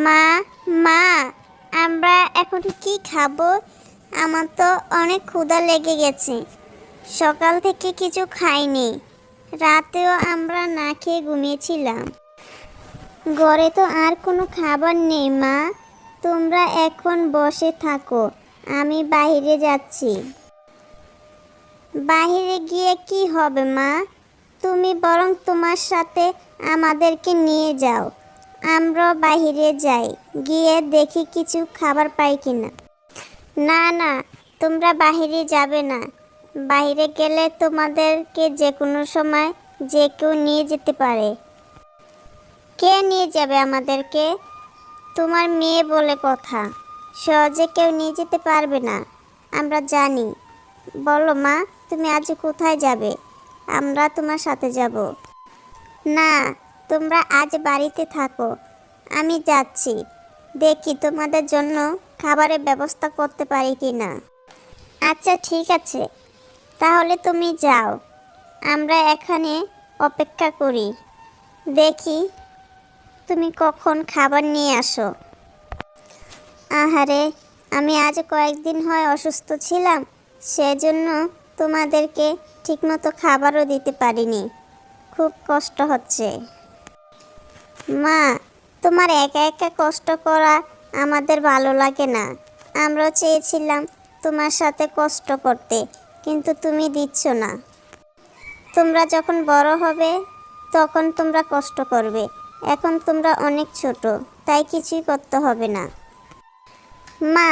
মা মা আমরা এখন কি খাবো? আমার তো অনেক ক্ষুধা লেগে গেছে। সকাল থেকে কিছু খাইনি। রাতেও আমরা না খেয়ে ঘুমিয়েছিলাম। ঘরে তো আর কোনো খাবার নেই মা। তোমরা এখন বসে থাকো, আমি বাইরে যাচ্ছি। বাইরে গিয়ে কি হবে মা? তুমি বরং তোমার সাথে আমাদেরকে নিয়ে যাও। আমরা বাইরে যাই, গিয়ে দেখি কিছু খাবার পাই কিনা। না না, তোমরা বাইরে যাবে না। বাইরে গেলে তোমাদেরকে যে কোনো সময় যে কেউ নিয়ে যেতে পারে। কে নিয়ে যাবে আমাদেরকে? তোমার মেয়ে বলে কথা, সহজে কেউ নিয়ে যেতে পারবে না, আমরা জানি। বলো মা, তুমি আজ কোথায় যাবে? আমরা তোমার সাথে যাব। না, তোমরা আজ বাড়িতে থাকো, আমি যাচ্ছি। দেখি তোমাদের জন্য খাবারের ব্যবস্থা করতে পারি কি না। আচ্ছা ঠিক আছে, তাহলে তুমি যাও, আমরা এখানে অপেক্ষা করি। দেখি তুমি কখন খাবার নিয়ে আসো। আহারে, আমি আজ কয়েকদিন হয় অসুস্থ ছিলাম, সেজন্য তোমাদেরকে ঠিকমতো খাবারও দিতে পারিনি। খুব কষ্ট হচ্ছে। মা, তোমার একা একা কষ্ট করা আমাদের ভালো লাগে না। আমরাও চেয়েছিলাম তোমার সাথে কষ্ট করতে, কিন্তু তুমি দিচ্ছ না। তোমরা যখন বড় হবে তখন তোমরা কষ্ট করবে। এখন তোমরা অনেক ছোট, তাই কিছুই করতে হবে না। মা,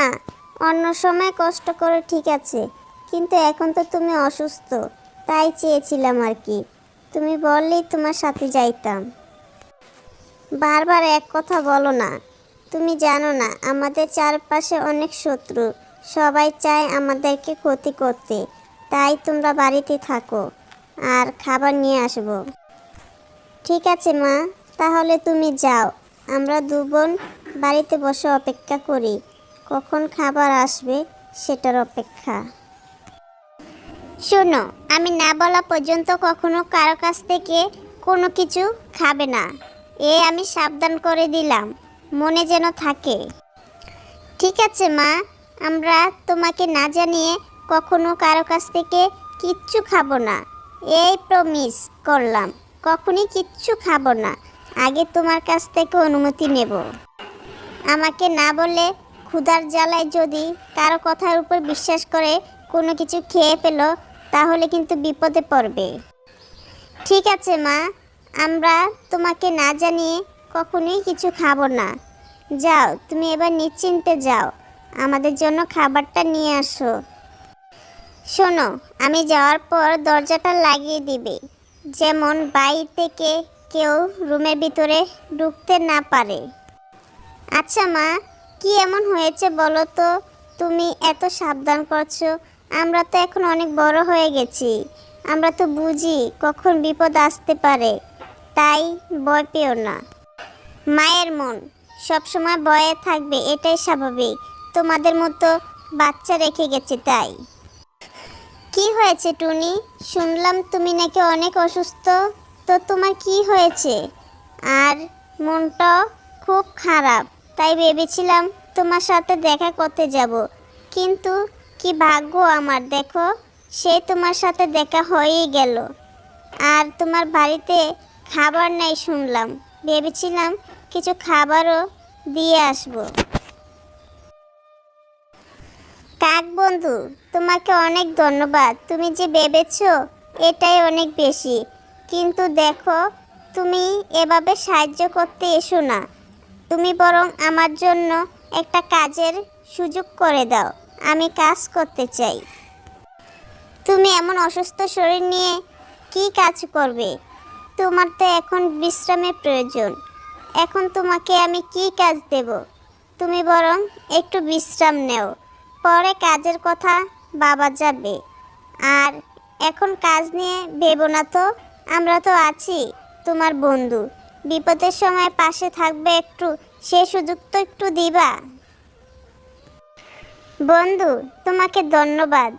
অন্য সময় কষ্ট করে ঠিক আছে, কিন্তু এখন তো তুমি অসুস্থ, তাই চেয়েছিলাম আর কি। তুমি বললেই তোমার সাথে যাইতাম। বারবার এক কথা বলো না। তুমি জানো না আমাদের চারপাশে অনেক শত্রু, সবাই চায় আমাদেরকে ক্ষতি করতে। তাই তোমরা বাড়িতে থাকো, আর খাবার নিয়ে আসবো। ঠিক আছে মা, তাহলে তুমি যাও। আমরা দু বোন বাড়িতে বসে অপেক্ষা করি, কখন খাবার আসবে সেটার অপেক্ষা। শোনো, আমি না বলা পর্যন্ত কখনো কারো কাছ থেকে কোনো কিছু খাবে না। আমি সাবধান করে দিলাম, মনে যেন থাকে। ঠিক আছে মা, আমরা তোমাকে না জানিয়ে কখনো কারো কাছ থেকে কিচ্ছু খাবো না। এই প্রমিস করলাম, কখনই কিচ্ছু খাবো না। আগে তোমার কাছ থেকে অনুমতি নেব। আমাকে না বলে ক্ষুধার জ্বালায় যদি কারো কথার উপর বিশ্বাস করে কোনো কিছু খেয়ে পেল, তাহলে কিন্তু বিপদে পড়বে। ঠিক আছে মা, আমরা তোমাকে না জানিয়ে কখনোই কিছু খাবো না। যাও, তুমি এবার নিশ্চিন্তে যাও, আমাদের জন্য খাবারটা নিয়ে আসো। শোনো, আমি যাওয়ার পর দরজাটা লাগিয়ে দিবে, যেমন বাইরে থেকে কেউ রুমের ভিতরে ঢুকতে না পারে। আচ্ছা মা, কি এমন হয়েছে বলো তো? তুমি এত সাবধান করছো। আমরা তো এখন অনেক বড় হয়ে গেছি, আমরা তো বুঝি কখন বিপদ আসতে পারে, তাই ভয় পেও না। মায়ের মন সবসময় ভয়ে থাকবে, এটাই স্বাভাবিক। তোমাদের মতো বাচ্চা রেখে গেছে তাই। কি হয়েছে টুনি? শুনলাম তুমি নাকি অনেক অসুস্থ, তো তোমার কি হয়েছে? আর মনটা খুব খারাপ, তাই ভেবেছিলাম তোমার সাথে দেখা করতে যাব, কিন্তু কি ভাগ্য আমার, দেখো সে তোমার সাথে দেখা হয়েই গেল। আর তোমার বাড়িতে খাবার নেই শুনলাম, ভেবেছিলাম কিছু খাবারও দিয়ে আসবো। কাক বন্ধু, তোমাকে অনেক ধন্যবাদ। তুমি যে ভেবেছো এটাই অনেক বেশি, কিন্তু দেখো তুমি এভাবে সাহায্য করতে এসো না। তুমি বরং আমার জন্য একটা কাজের সুযোগ করে দাও, আমি কাজ করতে চাই। তুমি এমন অসুস্থ শরীর নিয়ে কি কাজ করবে? তোমার তো এখন বিশ্রামের প্রয়োজন। এখন তোমাকে আমি কি কাজ দেব? তুমি বরং একটু বিশ্রাম নেও, পরে কাজের কথা ভাবা যাবে। আর এখন কাজ নিয়ে ভেবো না তো, আমরা তো আছি তোমার বন্ধু, বিপদের সময় পাশে থাকবে একটু, সে সুযোগ তো একটু দিবা। বন্ধু, তোমাকে ধন্যবাদ।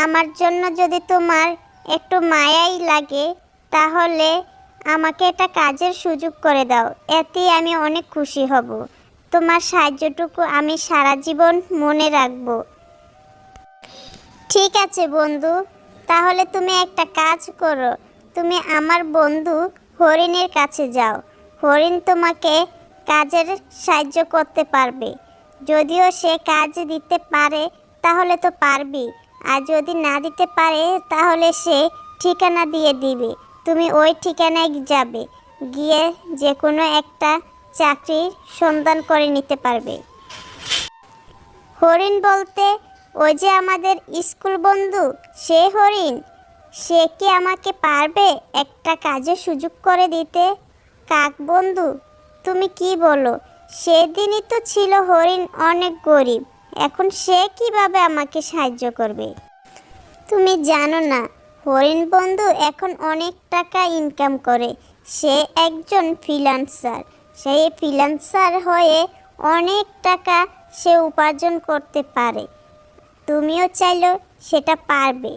আমার জন্য যদি তোমার একটু মায়াই লাগে, তাহলে আমাকে একটা কাজের সুযোগ করে দাও, এতেই আমি অনেক খুশি হব। তোমার সাহায্যটুকু আমি সারা জীবন মনে রাখব। ঠিক আছে বন্ধু, তাহলে তুমি একটা কাজ করো, তুমি আমার বন্ধু হরিণের কাছে যাও। হরিণ তোমাকে কাজের সাহায্য করতে পারবে। যদিও সে কাজ দিতে পারে তাহলে তো পারবি, আর যদি না দিতে পারে তাহলে সে ঠিকানা দিয়ে দিবে। তুমি ওই ঠিকানায় যাবে, গিয়ে যে কোনো একটা চাকরির সন্ধান করে নিতে পারবে। হরিণ বলতে ওই যে আমাদের স্কুল বন্ধু, সে হরিণ। সে কি আমাকে পারবে একটা কাজের সুযোগ করে দিতে? কাক বন্ধু, তুমি কি বলো? সেদিনই তো ছিল হরিণ অনেক গরিব, এখন সে কিভাবে আমাকে সাহায্য করবে? তুমি জানো না, হরিণ বন্ধু এখন অনেক টাকা ইনকাম করে। সে একজন ফ্রিল্যান্সার। সেই ফ্রিল্যান্সার হয়ে অনেক টাকা সে উপার্জন করতে পারে। তুমিও চাইলে সেটা পারবে।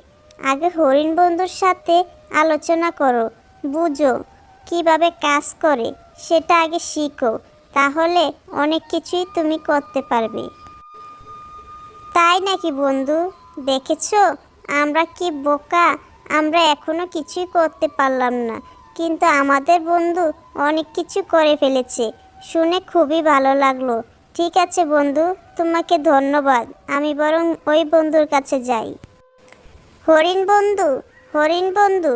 আগে হরিণ বন্ধুর সাথে আলোচনা করো, বুঝো কিভাবে কাজ করে, সেটা আগে শিখো, তাহলে অনেক কিছুই তুমি করতে পারবে। তাই নাকি বন্ধু? দেখেছো আমরা কি বোকা, আমরা এখনো কিছুই করতে পারলাম না, কিন্তু আমাদের বন্ধু অনেক কিছু করে ফেলেছে। শুনে খুবই ভালো লাগলো। ঠিক আছে বন্ধু, তোমাকে ধন্যবাদ। আমি বরং ওই বন্ধুর কাছে যাই। হরিণ বন্ধু, হরিণ বন্ধু,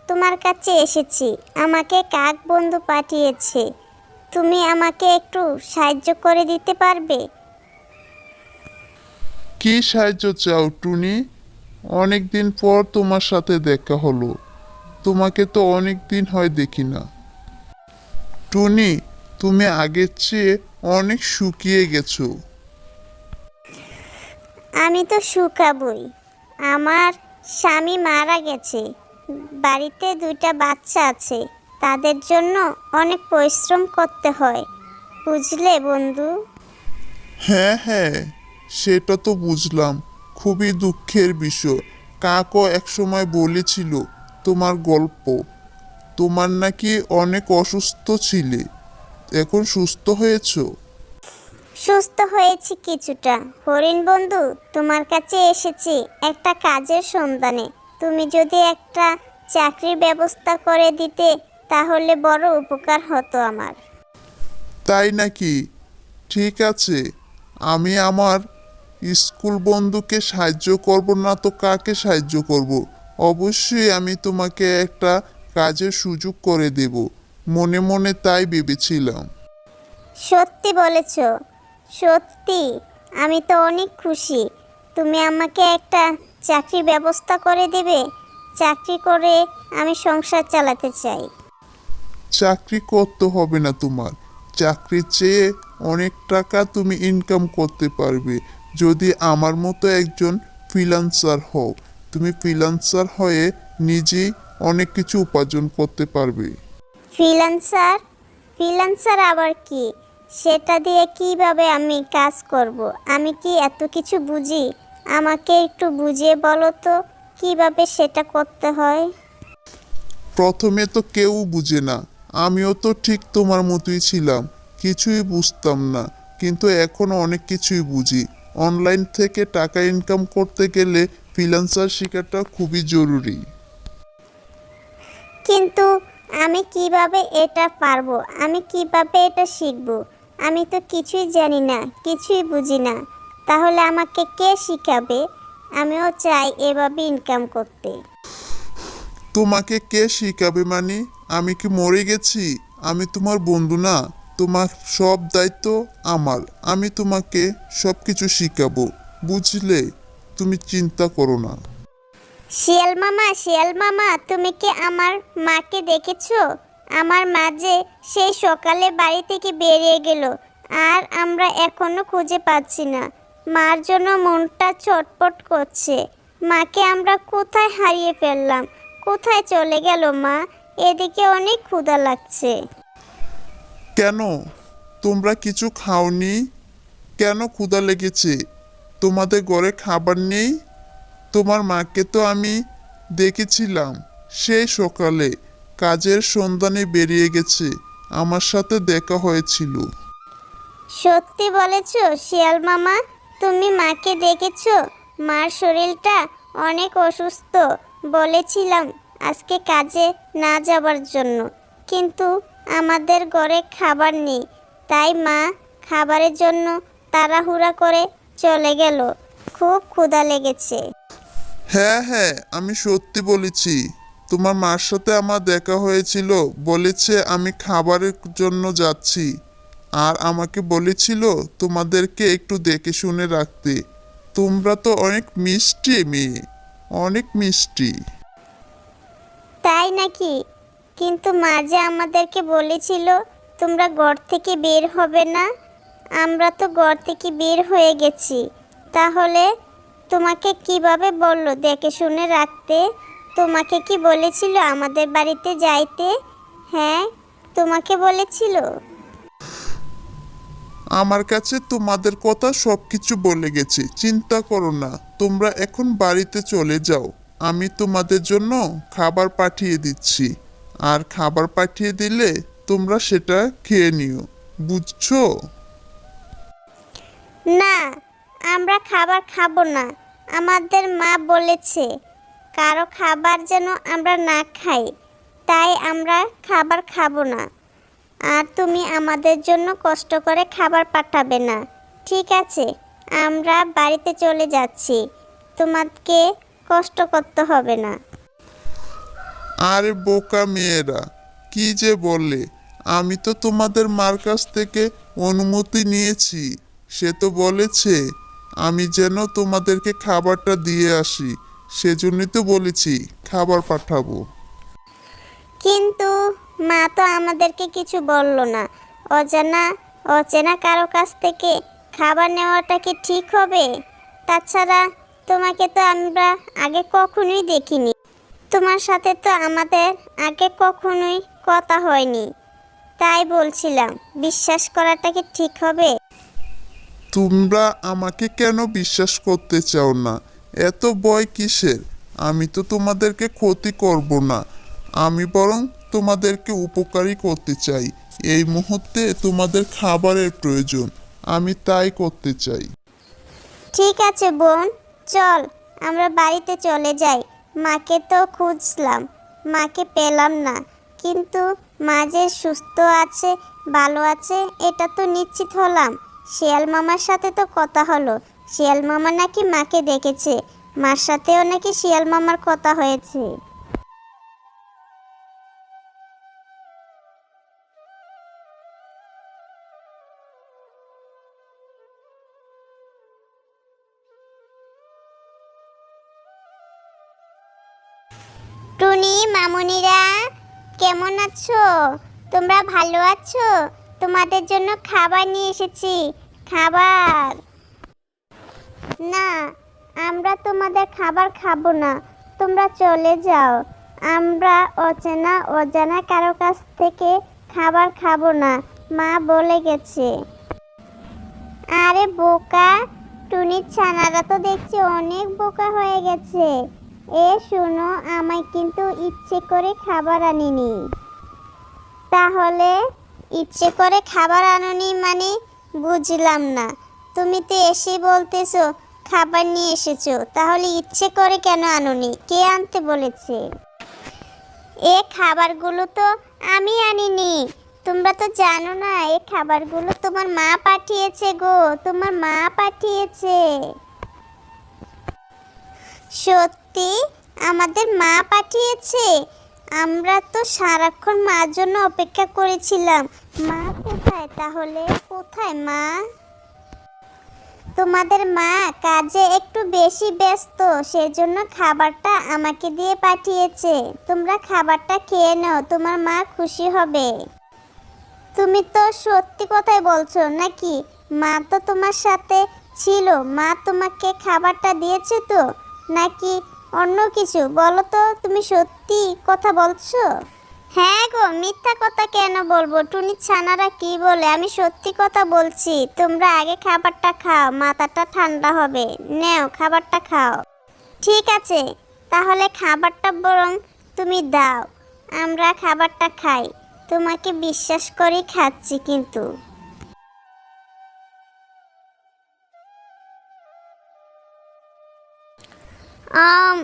তোমার কাছে এসেছি। আমাকে কাক বন্ধু পাঠিয়েছে। তুমি আমাকে একটু সাহায্য করে দিতে পারবে? কি সাহায্য চাও টুনি? অনেক দিন পর তোমার সাথে দেখা হলো, তোমাকে তো অনেক দিন হয় দেখি না। টুনি, তুমি আগের চেয়ে অনেক শুকিয়ে গেছো। আমি তো শুকাবই। আমার স্বামী মারা গেছে, বাড়িতে দুইটা বাচ্চা আছে, তাদের জন্য অনেক পরিশ্রম করতে হয়, বুঝলে বন্ধু? হ্যাঁ হ্যাঁ, সেটা তো বুঝলাম। খুবই দুঃখের বিষয়। কাকও একসময় বলেছিল তোমার গল্প। তোমার নাকি অনেক অসুস্থ ছিলে, এখন সুস্থ হয়েছো? সুস্থ হয়েছি কিছুটা। হরিণ বন্ধু, তোমার কাছে এসেছি একটা কাজের সন্ধানে। তুমি যদি একটা চাকরির ব্যবস্থা করে দিতে তাহলে বড় উপকার হতো আমার। তাই নাকি? ঠিক আছে, আমি আমার স্কুল বন্ধুকে সাহায্য করব না তো কাকে সাহায্য করব? অবশ্যই আমি তোমাকে একটা কাজের সুযোগ করে দেব, মনে মনে তাই ভেবেছিলাম। সত্যি বলেছ, সত্যি। আমি তো অনেক খুশি। তুমি আমাকে একটা চাকরির ব্যবস্থা করে দেবে। চাকরি করে আমি সংসার চালাতে চাই। চাকরি করতে হবে না তোমার। চাকরির চেয়ে অনেক টাকা তুমি ইনকাম করতে পারবে যদি আমার মতো একজন ফ্রিল্যান্সার হও। তুমি ফ্রিল্যান্সার হয়ে নিজেই অনেক কিছু উপার্জন করতে পারবে। ফ্রিল্যান্সার? ফ্রিল্যান্সার আবার কি? সেটা দিয়ে কিভাবে আমি কাজ করব? আমি কি এত কিছু বুঝি? আমাকে একটু বুঝিয়ে বলো তো কিভাবে সেটা করতে হয়। প্রথমে তো কেউ বুঝে না, আমিও তো ঠিক তোমার মতোই ছিলাম, কিছুই বুঝতাম না। কিন্তু এখন অনেক কিছুই বুঝি। অনলাইন থেকে টাকা ইনকাম করতে গেলে ফ্রিল্যান্সার শেখাটা খুবই জরুরি। কিন্তু আমি কিভাবে এটা পারবো? আমি কিভাবে এটা শিখবো? আমি তো কিছুই জানি না, কিছুই বুঝি না। তাহলে আমাকে কে শিখাবে? আমিও চাই এভাবে ইনকাম করতে। তোমাকে কে শিখাবে মানে? আমি কি মরে গেছি? আমি তোমার বন্ধু না? তোমার সব দায়িত্ব আমার। আমি তোমাকে সব কিছু শিখাবো, বুঝলে? তুমি চিন্তা করো না। শিয়াল মামা, শিয়াল মামা, তুমি কি আমার মাকে দেখেছো? আমার মা যে সেই সকালে বাড়ি থেকে বেরিয়ে গেল, আর আমরা এখনো খুঁজে পাচ্ছি না। মার জন্য মনটা ছটফট করছে। মাকে আমরা কোথায় হারিয়ে ফেললাম? কোথায় চলে গেল মা? এদিকে অনেক ক্ষুধা লাগছে। কেন? তোমরা কিছু খাওনি? কেন ক্ষুধা লেগেছে? তোমাদের ঘরে খাবার নেই? তোমার মাকে তো আমি দেখেছিলাম সেই সকালে কাজের সন্ধানে বেরিয়ে গেছে, আমার সাথে দেখা হয়েছিল। সত্যি বলেছো শিয়াল মামা? তুমি মাকে দেখেছো? মার শরীরটা অনেক অসুস্থ। বলেছিলাম আজকে কাজে না যাবার জন্য, কিন্তু আমাদের ঘরে খাবার নেই, তাই মা খাবারের জন্য তাড়াহুড়া করে চলে গেল। খুব ক্ষুধা লেগেছে। হ্যাঁ হ্যাঁ, আমি সত্যি বলেছি। তোমার মার সাথে আমার দেখা হয়েছিল, বলেছে আমি খাবারের জন্য যাচ্ছি। আর আমাকে বলেছিল তোমাদেরকে একটু দেখে শুনে রাখতে। তোমরা তো অনেক মিষ্টি মেয়ে, অনেক মিষ্টি। তাই নাকি? কিন্তু মা যে আমাদেরকে বলেছিল তোমরা ঘর থেকে বের হবে না। আমরা তো ঘর থেকে বের হয়ে গেছি। তাহলে তোমাকে কিভাবে বললো দেখে শুনে রাখতে? তোমাকে কি বলেছিল আমাদের বাড়িতে যাইতে? হ্যাঁ, তোমাকে বলেছিল। আমার কাছে তোমাদের কথা সব কিছু বলে গেছে, চিন্তা করো না। তোমরা এখন বাড়িতে চলে যাও। আমি তোমাদের জন্য খাবার পাঠিয়ে দিচ্ছি। আর খাবার পাঠিয়ে দিলে তোমরা সেটা খেয়ে নিও, বুঝছো? না, আমরা খাবার খাবো না। আমাদের মা বলেছে কারো খাবার যেন আমরা না খাই, তাই আমরা খাবার খাবো না। আর তুমি আমাদের জন্য কষ্ট করে খাবার পাঠাবে না। ঠিক আছে, আমরা বাড়িতে চলে যাচ্ছি। তোমাকে কষ্ট করতে হবে না। আরে বোকা মেয়েরা, কি যে বলে! আমি তো তোমাদের মার কাছ থেকে অনুমতি নিয়েছি। সে তো বলেছে আমি যেন তোমাদেরকে খাবারটা দিয়ে আসি, সেজন্যই তো বলেছি খাবার পাঠাবো। কিন্তু মা তো আমাদেরকে কিছু বললো না। অজানা অচেনা কারো কাছ থেকে খাবার নেওয়াটা কি ঠিক হবে? তাছাড়া তোমাকে তো আমরা আগে কখনোই দেখিনি। তোমার সাথে তো আমাদের আগে কখনোই কথা হয়নি। তাই বলছিলাম, বিশ্বাস করাটা কি ঠিক হবে? তোমরা আমাকে কেন বিশ্বাস করতে চাও না? এত ভয় কিসের? আমি তো তোমাদেরকে ক্ষতি করব না, আমি বরং তোমাদেরকে উপকারী করতে চাই। এই মুহূর্তে তোমাদের খাবারের প্রয়োজন, আমি তাই করতে চাই। ঠিক আছে বোন, চল আমরা বাড়িতে চলে যাই। মাকে তো খুঁজলাম, মাকে পেলাম না। কিন্তু মা যে সুস্থ আছে, ভালো আছে, এটা তো নিশ্চিত হলাম। শিয়াল মামার সাথে তো কথা হলো, শিয়াল মামা নাকি মাকে দেখেছে। মার সাথেও নাকি শিয়াল মামার কথা হয়েছে। টুনি, মামুনিরা, কেমন আছো? তোমরা ভালো আছো? তোমাদের জন্য খাবার নিয়ে এসেছি। খাবার। না, আমরা তোমাদের খাবার খাবো না। তোমরা চলে যাও। আমরা অজানা কারো কাছ থেকে খাবার খাবো না, মা বলে গেছে। আরে বোকা, টুনির ছানারা তো দেখছি অনেক বোকা হয়ে গেছে। এ শোনো, আমায় কিন্তু ইচ্ছে করে খাবার আনিনি। তাহলে ইচ্ছে করে খাবার আনোনি মানে? বুঝলাম না। তুমি তো এসে বলতেছো খাবার নিয়ে এসেছো, তাহলে ইচ্ছে করে কেন আনোনি? কে আনতে বলেছে? এ খাবারগুলো তো আমি আনিনি। তোমরা তো জানো না, এই খাবারগুলো তোমার মা পাঠিয়েছে গো, তোমার মা পাঠিয়েছে। সত্যি? আমাদের মা পাঠিয়েছে? আমরা তো সারাক্ষণ মার জন্য অপেক্ষা করেছিলাম। মা কোথায় তাহলে? কোথায় মা? তোমাদের মা কাজে একটু বেশি ব্যস্ত, সেজন্য খাবারটা আমাকে দিয়ে পাঠিয়েছে। তোমরা খাবারটা খেয়ে নাও, তোমার মা খুশি হবে। তুমি তো সত্যি কথাই বলছো নাকি? মা তো তোমার সাথে ছিল, মা তোমাকে খাবারটা দিয়েছে তো, নাকি অন্য কিছু? বলো তো, তুমি সত্যি কথা বলছো? হ্যাঁ গো, মিথ্যা কথা কেন বলবো? টুনি ছানারা কি বলে, আমি সত্যি কথা বলছি। তোমরা আগে খাবারটা খাও, মাথাটা ঠান্ডা হবে। নেও খাবারটা খাও। ঠিক আছে, তাহলে খাবারটা বরং তুমি দাও, আমরা খাবারটা খাই। তোমাকে বিশ্বাস করেই খাচ্ছি কিন্তু। আম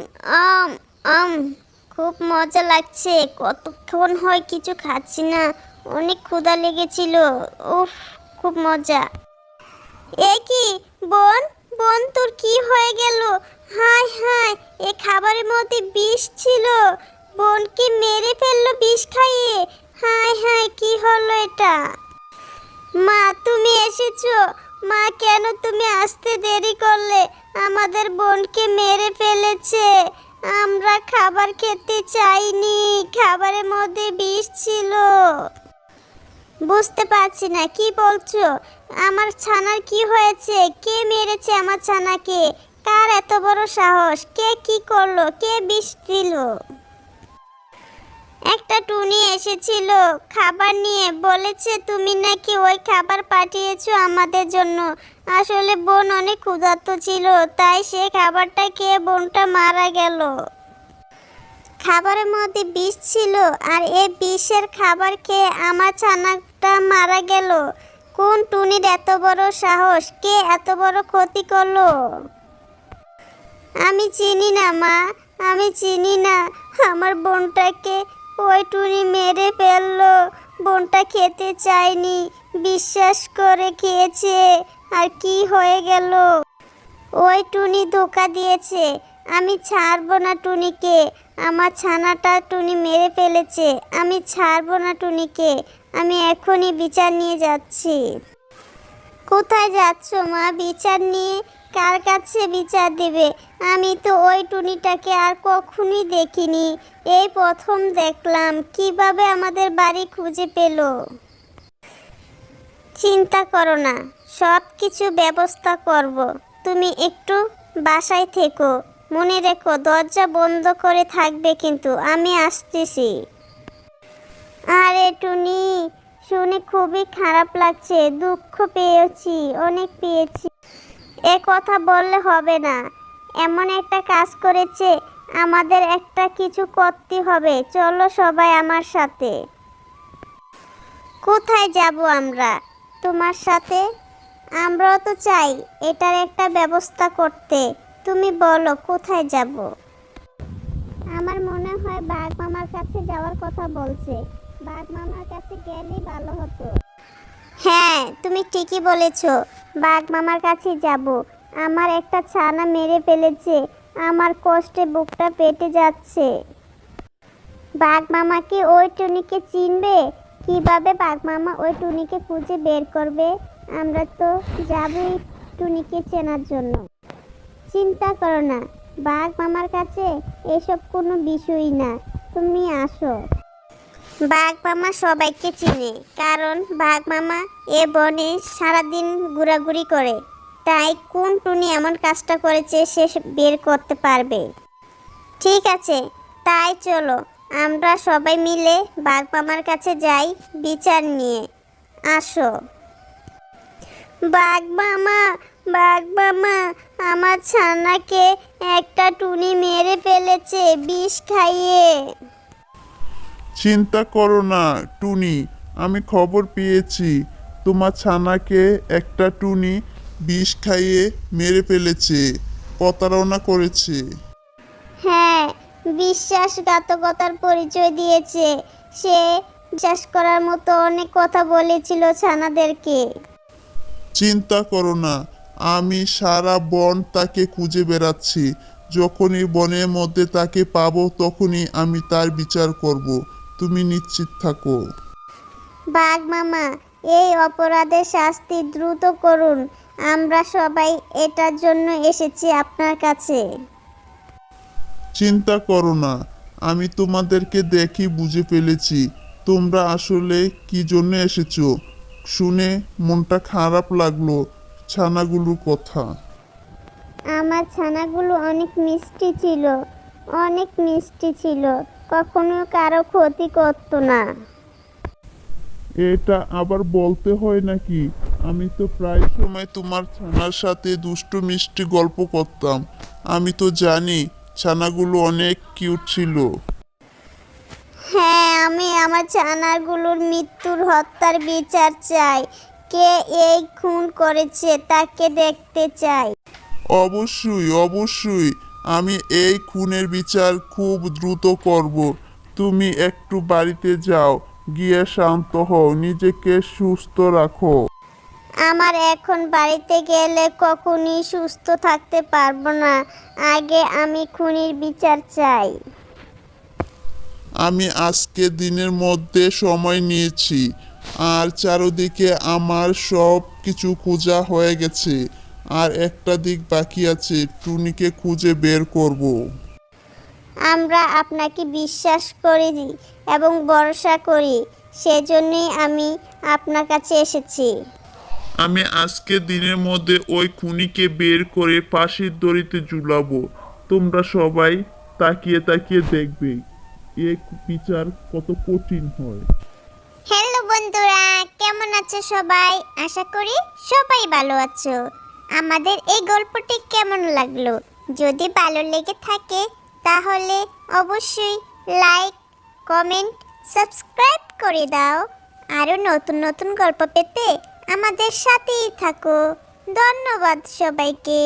আম আম খুব মজা লাগছে। কতক্ষণ হয় কিছু খাচ্ছি না, অনেক ক্ষুধা লেগেছিল। উফ, খুব মজা। এ কি বোন, বোন তোর কি হয়ে গেল? হায় হায়, এ খাবারের মধ্যে বিষ ছিল। বোনকে মেরে ফেললো বিষ খাইয়ে। হায় হায়, কি হলো এটা? মা তুমি এসেছো? মা কেন তুমি আসতে দেরি করলে? আমাদের বোনকে মেরে ফেলেছে। আমরা খাবার খেতে চাইনি, খাবারের মধ্যে বিষ ছিল। বুঝতে পারছি না কি বলছো। আমার ছানার কি হয়েছে? কে মেরেছে আমার ছানাকে? কার এত বড় সাহস? কে কি করলো? কে বিষ দিল? একটা টুনি এসেছিল খাবার নিয়ে, বলেছে তুমি নাকি ওই খাবার পাঠিয়েছো আমাদের জন্য। আসলে বোন অনেক ক্ষুধার্ত ছিল, তাই সে খাবারটা খেয়ে বোনটা মারা গেল। খাবারের মধ্যে বিষ ছিল, আর এই বিষের খাবার খেয়ে আমার ছানাটা মারা গেল। কোন টুনির এত বড় সাহস? কে এত বড় ক্ষতি করলো? আমি চিনি না মা, আমি চিনি না। আমার বোনটাকে ওই টুনি মেরে ফেললো। বোনটা খেতে চায়নি, বিশ্বাস করে খেয়েছে, আর কি হয়ে গেল? ওই টুনি ধোঁকা দিয়েছে। আমি ছাড়বো না টুনিকে। আমার ছানাটা টুনি মেরে ফেলেছে। আমি ছাড়বো না টুনিকে। আমি এখনই বিচার নিয়ে যাচ্ছি। কোথায় যাচ্ছ মা বিচার নিয়ে? কার কাছে বিচার দেবে? আমি তো ওই টুনিটাকে আর কখনোই দেখিনি, এই প্রথম দেখলাম। কিভাবে আমাদের বাড়ি খুঁজে পেল? চিন্তা করো না, সব কিছু ব্যবস্থা করব। তুমি একটু বাসায় থেকো, মনে রেখো দরজা বন্ধ করে থাকবে কিন্তু। আমি আসতেছি। আরে টুনি, শুনে খুবই খারাপ লাগছে। দুঃখ পেয়েছি, অনেক পেয়েছি। এ কথা বললে হবে না। এমন একটা কাজ করেছে, আমাদের একটা কিছু করতে হবে। চলো সবাই আমার সাথে। কোথায় যাব আমরা তোমার সাথে? আমরাও তো চাই এটার একটা ব্যবস্থা করতে। তুমি বলো কোথায় যাব? আমার মনে হয় বাঘ মামার কাছে যাওয়ার কথা বলছে। বাঘ মামার কাছে গেলেই ভালো হতো। হ্যাঁ, তুমি ঠিকই বলেছ। বাঘ মামার কাছে যাব। আমার একটা ছানা মেরে ফেলেছে, আমার কষ্টে বুকটা পেটে যাচ্ছে। বাঘ মামা কি ওই টুনিকে চিনবে? কিভাবে বাঘ মামা ওই টুনিকে খুঁজে বের করবে? আমরা তো যাবই টুনিকে চেনার জন্য। চিন্তা করো না, বাঘ মামার কাছে এসব কোনো বিষয়ই না। তুমি আসো। বাঘ মামা সবাইকে চিনে, কারণ বাঘ মামা এ বনে সারাদিন ঘোরাঘুরি করে। তাই কোন টুনি এমন কাজটা করেছে সে বের করতে পারবে। ঠিক আছে, তাই চলো আমরা সবাই মিলে বাঘ মামার কাছে যাই বিচার নিয়ে। আসো। বাঘ মামা, বাঘ মামা, আমার ছানাকে একটা টুনি মেরে ফেলেছে বিষ খাইয়ে। চিন্তা করো না টুনি, আমি খবর পেয়েছি তোমার ছানাকে একটা টুনি বিষ খাইয়ে মেরে ফেলেছে, প্রতারণা করেছে। হ্যাঁ, বিশ্বাসঘাতকতার পরিচয় দিয়েছে। সে বিশ্বাস করার মতো অনেক কথা বলেছিল ছানাদেরকে। চিন্তা করো না, আমি সারা বন তাকে খুঁজে বেড়াচ্ছি। যখনই বনের মধ্যে তাকে পাবো তখনই আমি তার বিচার করব। তুমি নিশ্চিত থাকো। বাঘ মামা, এই অপরাধের শাস্তি দ্রুত করুন। আমরা সবাই এটার জন্য এসেছি আপনার কাছে। চিন্তা করো না, আমি তোমাদেরকে দেখি বুঝে ফেলেছি তোমরা আসলে কি জন্য এসেছো। শুনে মনটা খারাপ লাগলো ছানাগুলোর কথা। আমার ছানাগুলো অনেক মিষ্টি ছিল, অনেক মিষ্টি ছিল। কখনো কারো ক্ষতি করতো না। এটা আবার বলতে হয় নাকি? আমি তো প্রায় সময় তোমার ছানার সাথে দুষ্টু মিষ্টি গল্প করতাম। আমি তো জানি ছানাগুলো অনেক কিউট ছিল। হ্যাঁ, আমি আমার ছানাগুলোর মৃত্যুর হত্যার বিচার চাই। কে এই খুন করেছে তাকে দেখতে চাই। অবশ্যই অবশ্যই, আমি এই খুনের বিচার খুব দ্রুত করব। তুমি একটু বাড়িতে যাও, গিয়ে শান্ত হও, নিজেকে সুস্থ রাখো। আমার এখন বাড়িতে গেলে কখনই সুস্থ থাকতে পারবো না। আগে আমি খুনির বিচার চাই। আমি আজকে দিনের মধ্যে সময় নিয়েছি, আর চারদিকে আমার সব কিছু খোঁজা হয়ে গেছে। আর একটা দিক বাকি আছে, টুনিকে খুঁজে বের করব। আমরা আপনাকে বিশ্বাস করি এবং ভরসা করি, সেজন্যই আমি আপনার কাছে এসেছি। আমি আজকে দিনের মধ্যে ওই খুনিকে বের করে ফাঁসির দড়িতে ঝুলাবো। তোমরা সবাই তাকিয়ে তাকিয়ে দেখবে এ বিচার কত কঠিন হয়। হ্যালো বন্ধুরা, কেমন আছো সবাই? আশা করি সবাই ভালো আছো। আমাদের এই গল্পটি কেমন লাগলো? যদি ভালো লেগে থাকে তাহলে অবশ্যই লাইক, কমেন্ট, সাবস্ক্রাইব করে দাও। আরও নতুন নতুন গল্প পেতে আমাদের সাথেই থাকো। ধন্যবাদ সবাইকে।